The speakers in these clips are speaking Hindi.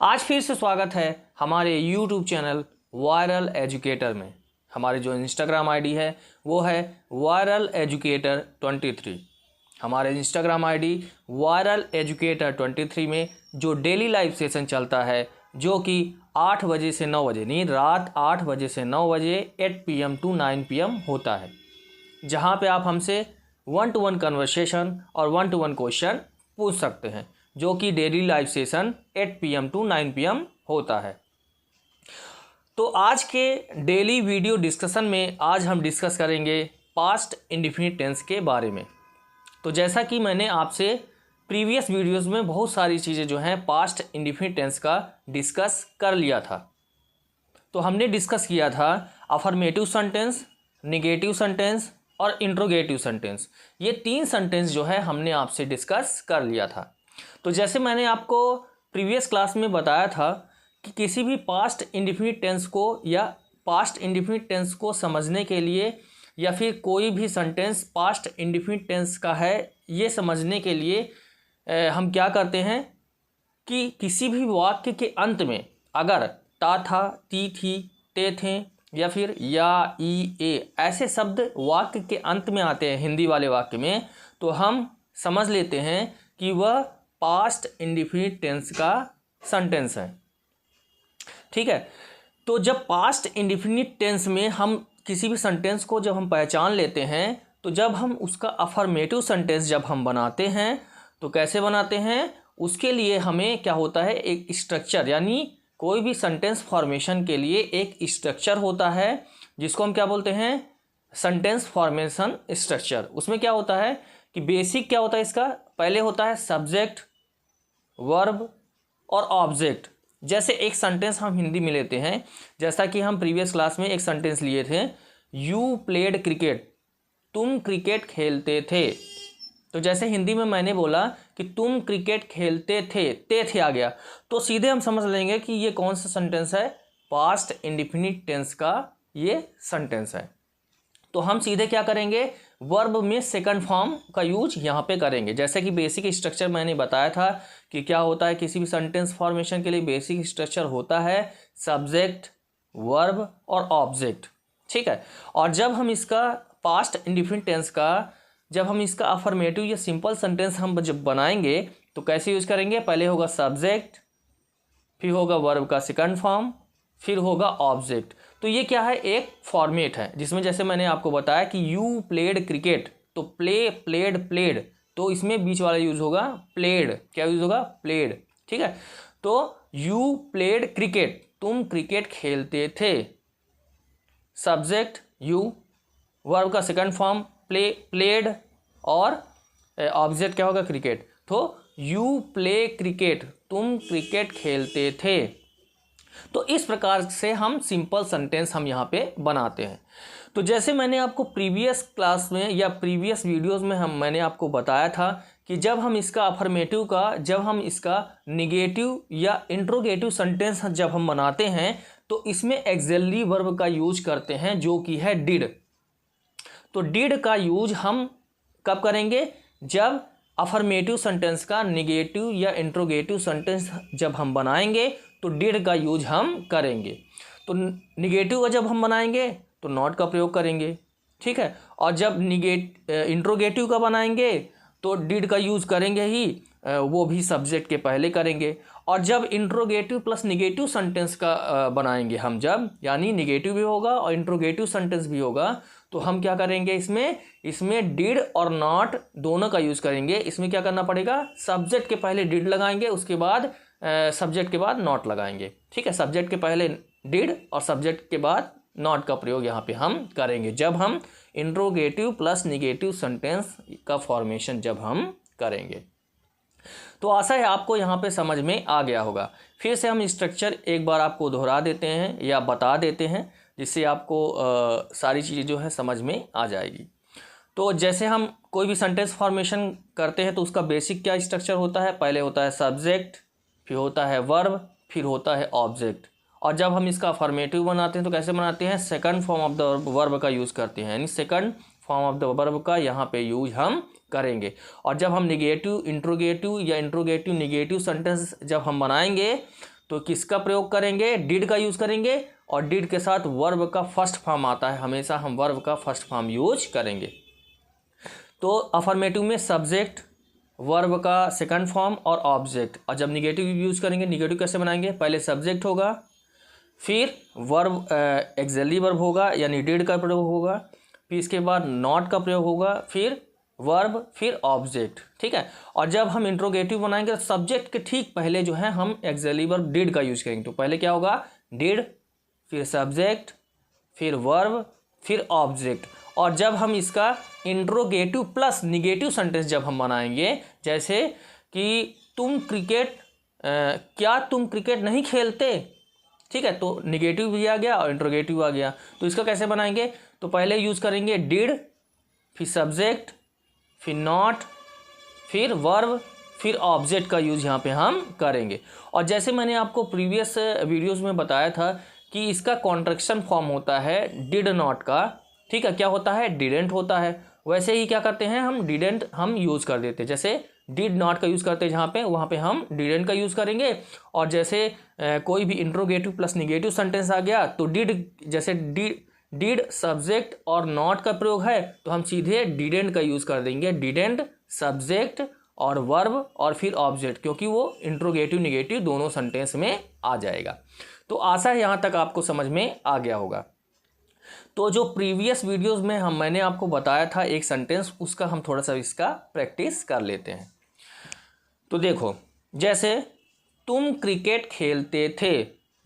आज फिर से स्वागत है हमारे YouTube चैनल वायरल एजुकेटर में। हमारे जो इंस्टाग्राम आईडी है वो है वायरल एजुकेटर 23। हमारे इंस्टाग्राम आईडी वायरल एजुकेटर 23 में जो डेली लाइव सेशन चलता है जो कि 8 बजे से 9 बजे नहीं, रात 8 बजे से 9 बजे 8 PM to 9 PM होता है, जहाँ पे आप हमसे 1-to-1 कन्वर्सेशन और 1-to-1 क्वेश्चन पूछ सकते हैं, जो कि daily live session 8 PM to 9 PM होता है। तो आज के डेली वीडियो डिस्कशन में आज हम डिस्कस करेंगे पास्ट इंडेफिनिट टेंस के बारे में। तो जैसा कि मैंने आपसे प्रीवियस वीडियोस में बहुत सारी चीज़ें जो हैं पास्ट इंडेफिनिट टेंस का डिस्कस कर लिया था। तो हमने डिस्कस किया था अफर्मेटिव सेंटेंस, नेगेटिव सेंटेंस और इंट्रोगेटिव सेंटेंस। ये 3 सेंटेंस जो है हमने आपसे डिस्कस कर लिया था। तो जैसे मैंने आपको प्रीवियस क्लास में बताया था कि किसी भी पास्ट इंडेफिनिट टेंस को या पास्ट इंडेफिनिट टेंस को समझने के लिए या फिर कोई भी सेंटेंस पास्ट इंडेफिनिट टेंस का है ये समझने के लिए हम क्या करते हैं कि किसी भी वाक्य के अंत में अगर ता था, ती थी, ते थे या फिर या, ई, ए ऐसे शब्द वाक्य के अंत में आते हैं हिंदी वाले वाक्य में, तो हम समझ लेते हैं कि वह पास्ट इंडेफिनिट टेंस का सेंटेंस है। ठीक है। तो जब पास्ट इंडेफिनिट टेंस में हम किसी भी सेंटेंस को जब हम पहचान लेते हैं, तो जब हम उसका अफर्मेटिव सेंटेंस जब हम बनाते हैं तो कैसे बनाते हैं, उसके लिए हमें क्या होता है, एक स्ट्रक्चर, यानी कोई भी सेंटेंस फॉर्मेशन के लिए एक स्ट्रक्चर होता है जिसको हम क्या बोलते हैं, सेंटेंस फॉर्मेशन स्ट्रक्चर। उसमें क्या होता है कि बेसिक क्या होता है इसका, पहले होता है सब्जेक्ट, वर्ब और ऑब्जेक्ट। जैसे एक सेंटेंस हम हिंदी में लेते हैं, जैसा कि हम प्रीवियस क्लास में एक सेंटेंस लिए थे, यू प्लेड क्रिकेट, तुम क्रिकेट खेलते थे। तो जैसे हिंदी में मैंने बोला कि तुम क्रिकेट खेलते थे, ते थे आ गया, तो सीधे हम समझ लेंगे कि ये कौन सा सेंटेंस है, पास्ट इंडेफिनिट टेंस का ये सेंटेंस है। तो हम सीधे क्या करेंगे, वर्ब में सेकंड फॉर्म का यूज यहाँ पे करेंगे। जैसे कि बेसिक स्ट्रक्चर मैंने बताया था कि क्या होता है, किसी भी सेंटेंस फॉर्मेशन के लिए बेसिक स्ट्रक्चर होता है सब्जेक्ट, वर्ब और ऑब्जेक्ट। ठीक है। और जब हम इसका पास्ट इंडेफिनिट टेंस का जब हम इसका अफर्मेटिव या सिंपल सेंटेंस हम जब बनाएंगे तो कैसे यूज करेंगे, पहले होगा सब्जेक्ट, फिर होगा वर्ब का सेकंड फॉर्म, फिर होगा ऑब्जेक्ट। तो ये क्या है, एक फॉर्मेट है जिसमें जैसे मैंने आपको बताया कि यू प्लेड क्रिकेट, तो प्ले, प्लेड, प्लेड, तो इसमें बीच वाला यूज होगा प्लेड। क्या यूज होगा, प्लेड। ठीक है। तो यू प्लेड क्रिकेट, तुम क्रिकेट खेलते थे, सब्जेक्ट यू, वर्ब का सेकंड फॉर्म प्ले, प्लेड और ऑब्जेक्ट क्या होगा, क्रिकेट। तो यू प्ले क्रिकेट, तुम क्रिकेट खेलते थे। तो इस प्रकार से हम सिंपल सेंटेंस हम यहाँ पे बनाते हैं। तो जैसे मैंने आपको प्रीवियस क्लास में या प्रीवियस वीडियोस में मैंने आपको बताया था कि जब हम इसका अफर्मेटिव का, जब हम इसका निगेटिव या इंट्रोगेटिव सेंटेंस जब हम बनाते हैं तो इसमें एक्सिलरी वर्ब का यूज करते हैं जो कि है डिड। तो डिड का यूज हम कब करेंगे, जब अफर्मेटिव सेंटेंस का निगेटिव या इंट्रोगेटिव सेंटेंस जब हम बनाएंगे तो डिड का यूज हम करेंगे। तो निगेटिव का जब हम बनाएंगे तो नॉट का प्रयोग करेंगे। ठीक है। और जब इंट्रोगेटिव का बनाएंगे तो डिड का यूज करेंगे ही, वो भी सब्जेक्ट के पहले करेंगे। और जब इंट्रोगेटिव प्लस निगेटिव सेंटेंस का बनाएंगे हम, जब यानी निगेटिव भी होगा और इंट्रोगेटिव सेंटेंस भी होगा, तो हम क्या करेंगे, इसमें डिड और नॉट दोनों का यूज करेंगे। इसमें क्या करना पड़ेगा, सब्जेक्ट के पहले डिड लगाएंगे, उसके बाद सब्जेक्ट के बाद नॉट लगाएंगे। ठीक है। सब्जेक्ट के पहले डिड और सब्जेक्ट के बाद नॉट का प्रयोग यहाँ पे हम करेंगे जब हम इंट्रोगेटिव प्लस निगेटिव सेंटेंस का फॉर्मेशन जब हम करेंगे। तो आशा है आपको यहाँ पे समझ में आ गया होगा। फिर से हम स्ट्रक्चर एक बार आपको दोहरा देते हैं या बता देते हैं, जिससे आपको सारी चीज़ें जो है समझ में आ जाएगी। तो जैसे हम कोई भी सेंटेंस फॉर्मेशन करते हैं तो उसका बेसिक क्या स्ट्रक्चर होता है, पहले होता है सब्जेक्ट, फिर होता है वर्ब, फिर होता है ऑब्जेक्ट। और जब हम इसका अफर्मेटिव बनाते हैं तो कैसे बनाते हैं, second form of the verb का यूज़ करते हैं, यानी second form of the verb का यहाँ पे यूज हम करेंगे। और जब हम निगेटिव इंट्रोगेटिव या इंट्रोगेटिव निगेटिव सेंटेंस जब हम बनाएंगे तो किसका प्रयोग करेंगे, डिड का यूज़ करेंगे, और डिड के साथ वर्ब का फर्स्ट फॉर्म आता है, हमेशा हम वर्ब का फर्स्ट फॉर्म यूज करेंगे। तो अफर्मेटिव में सब्जेक्ट, वर्ब का सेकंड फॉर्म और ऑब्जेक्ट। और जब निगेटिव यूज़ करेंगे, निगेटिव कैसे बनाएंगे, पहले सब्जेक्ट होगा, फिर वर्ब एक्सिलरी वर्ब होगा यानी डिड का प्रयोग होगा, फिर इसके बाद नॉट का प्रयोग होगा, फिर वर्ब, फिर ऑब्जेक्ट। ठीक है। और जब हम इंट्रोगेटिव बनाएंगे तो सब्जेक्ट के ठीक पहले जो है हम एक्सिलरी वर्ब डिड का यूज़ करेंगे। तो पहले क्या होगा, डिड, फिर सब्जेक्ट, फिर वर्ब, फिर ऑब्जेक्ट। और जब हम इसका इंट्रोगेटिव प्लस निगेटिव सेंटेंस जब हम बनाएंगे, जैसे कि क्या तुम क्रिकेट नहीं खेलते, ठीक है, तो निगेटिव भी आ गया और इंट्रोगेटिव आ गया। तो इसका कैसे बनाएंगे, तो पहले यूज़ करेंगे डिड, फिर सब्जेक्ट, फिर नॉट, फिर वर्ब, फिर ऑब्जेक्ट का यूज़ यहाँ पे हम करेंगे। और जैसे मैंने आपको प्रीवियस वीडियोस में बताया था कि इसका कॉन्ट्रैक्शन फॉर्म होता है डिड नॉट का, ठीक है, क्या होता है, डिडेंट होता है। वैसे ही क्या करते हैं, हम डिडेंट हम यूज़ कर देते हैं, जैसे डिड नॉट का यूज़ करते हैं जहाँ पे, वहाँ पे हम डिडेंट का यूज़ करेंगे। और जैसे कोई भी इंट्रोगेटिव प्लस निगेटिव सेंटेंस आ गया तो जैसे डिड सब्जेक्ट और नॉट का प्रयोग है तो हम सीधे डिडेंट का यूज़ कर देंगे, डिडेंट सब्जेक्ट और वर्ब और फिर ऑब्जेक्ट, क्योंकि वो इंट्रोगेटिव निगेटिव दोनों सेंटेंस में आ जाएगा। तो आशा है यहाँ तक आपको समझ में आ गया होगा। तो जो प्रीवियस वीडियोस में मैंने आपको बताया था एक सेंटेंस, उसका हम थोड़ा सा इसका प्रैक्टिस कर लेते हैं। तो देखो, जैसे तुम क्रिकेट खेलते थे,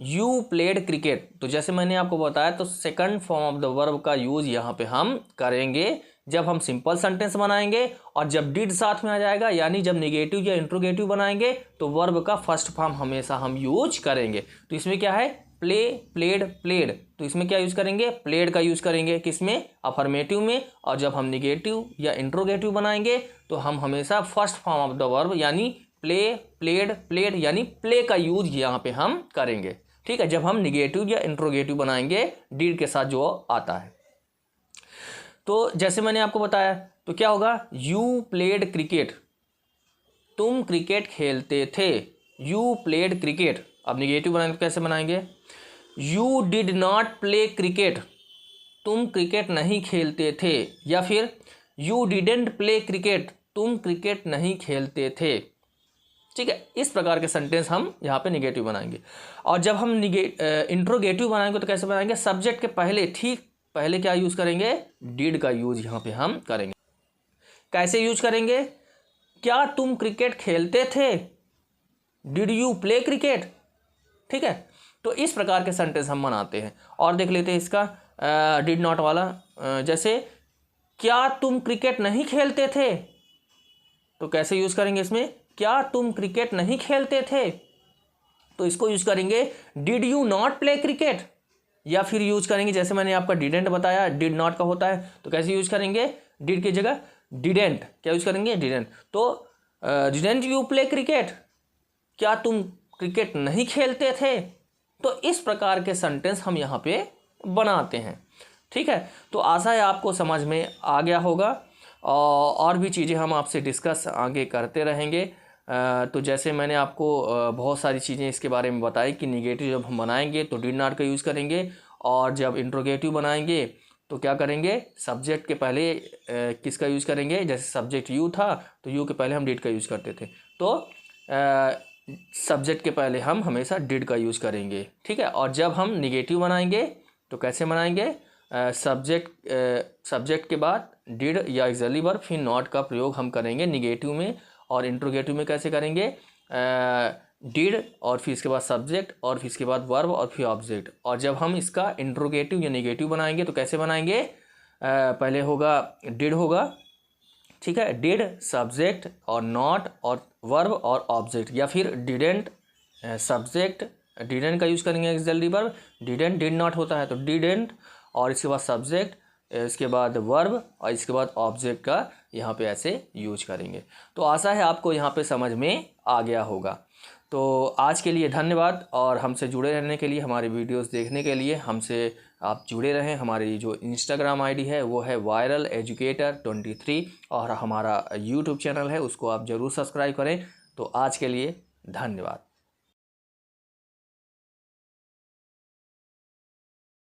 यू प्लेड क्रिकेट। तो जैसे मैंने आपको बताया, तो second form of the verb का यूज़ यहाँ पे हम करेंगे जब हम सिंपल सेंटेंस बनाएंगे, और जब डिड साथ में आ जाएगा यानी जब निगेटिव या इंट्रोगेटिव बनाएंगे तो वर्ब का फर्स्ट फॉर्म हमेशा हम यूज करेंगे। तो इसमें क्या है, प्ले, प्लेड, प्लेड, तो इसमें क्या यूज़ करेंगे, प्लेड का यूज़ करेंगे, किसमें, अफर्मेटिव में। और जब हम निगेटिव या इंट्रोगेटिव बनाएंगे तो हम हमेशा first form of the verb यानी प्ले, प्लेड, प्लेड यानी प्ले का यूज यहाँ पे हम करेंगे। ठीक है, जब हम निगेटिव या इंट्रोगेटिव बनाएंगे डिड के साथ जो आता है। तो जैसे मैंने आपको बताया, तो क्या होगा, यू प्लेड क्रिकेट, तुम क्रिकेट खेलते थे, यू प्लेड क्रिकेट। अब निगेटिव बनाएंगे तो कैसे बनाएंगे, you did not play cricket, तुम क्रिकेट नहीं खेलते थे, या फिर यू डिडेंट प्ले क्रिकेट, तुम क्रिकेट नहीं खेलते थे। ठीक है, इस प्रकार के सेंटेंस हम यहाँ पे निगेटिव बनाएंगे। और जब हम इंट्रोगेटिव बनाएंगे तो कैसे बनाएंगे, सब्जेक्ट के पहले ठीक पहले क्या यूज़ करेंगे, डिड का यूज़ यहाँ पे हम करेंगे। कैसे यूज करेंगे, क्या तुम क्रिकेट खेलते थे, डिड यू प्ले क्रिकेट। ठीक है, तो इस प्रकार के सेंटेंस हम बनाते हैं। और देख लेते हैं इसका डिड नॉट वाला, जैसे क्या तुम क्रिकेट नहीं खेलते थे, तो कैसे यूज़ करेंगे इसमें, क्या तुम क्रिकेट नहीं खेलते थे, तो इसको यूज़ करेंगे did you not play cricket. या फिर यूज करेंगे, जैसे मैंने आपका डिडेंट बताया, डिड नॉट का होता है, तो कैसे यूज करेंगे, डिड की जगह डिडेंट, क्या यूज करेंगे, डिडेंट। तो डिडेंट यू प्ले क्रिकेट, क्या तुम क्रिकेट नहीं खेलते थे। तो इस प्रकार के सेंटेंस हम यहाँ पे बनाते हैं। ठीक है, तो आशा है आपको समझ में आ गया होगा, और भी चीज़ें हम आपसे डिस्कस आगे करते रहेंगे। तो जैसे मैंने आपको बहुत सारी चीज़ें इसके बारे में बताई कि निगेटिव जब हम बनाएंगे तो डिड नॉट का यूज़ करेंगे, और जब इंट्रोगेटिव बनाएंगे तो क्या करेंगे, सब्जेक्ट के पहले किसका यूज़ करेंगे, जैसे सब्जेक्ट यू था तो यू के पहले हम डिड का यूज़ करते थे, तो सब्जेक्ट के पहले हम हमेशा डिड का यूज़ करेंगे। ठीक है, और जब हम निगेटिव बनाएंगे तो कैसे बनाएंगे, सब्जेक्ट के बाद डिड या एक्सिलरी वर्ब, फिर नॉट का प्रयोग हम करेंगे निगेटिव में। और इंट्रोगेटिव में कैसे करेंगे, डिड और फिर इसके बाद सब्जेक्ट और फिर इसके बाद वर्ब और फिर ऑब्जेक्ट। और जब हम इसका इंट्रोगेटिव या नेगेटिव बनाएंगे तो कैसे बनाएंगे, पहले होगा डिड होगा, ठीक है, डिड सब्जेक्ट और नॉट और वर्ब और ऑब्जेक्ट, या फिर डिडेंट सब्जेक्ट, डिडेंट का यूज़ करेंगे axillary verb, didn't did not होता है तो डिडेंट, और इसके बाद सब्जेक्ट, इसके बाद वर्ब और इसके बाद ऑब्जेक्ट का यहाँ पे ऐसे यूज करेंगे। तो आशा है आपको यहाँ पे समझ में आ गया होगा। तो आज के लिए धन्यवाद, और हमसे जुड़े रहने के लिए, हमारे वीडियोस देखने के लिए हमसे आप जुड़े रहें। हमारी जो इंस्टाग्राम आईडी है वो है वायरल एजुकेटर 23, और हमारा यूट्यूब चैनल है उसको आप ज़रूर सब्सक्राइब करें। तो आज के लिए धन्यवाद।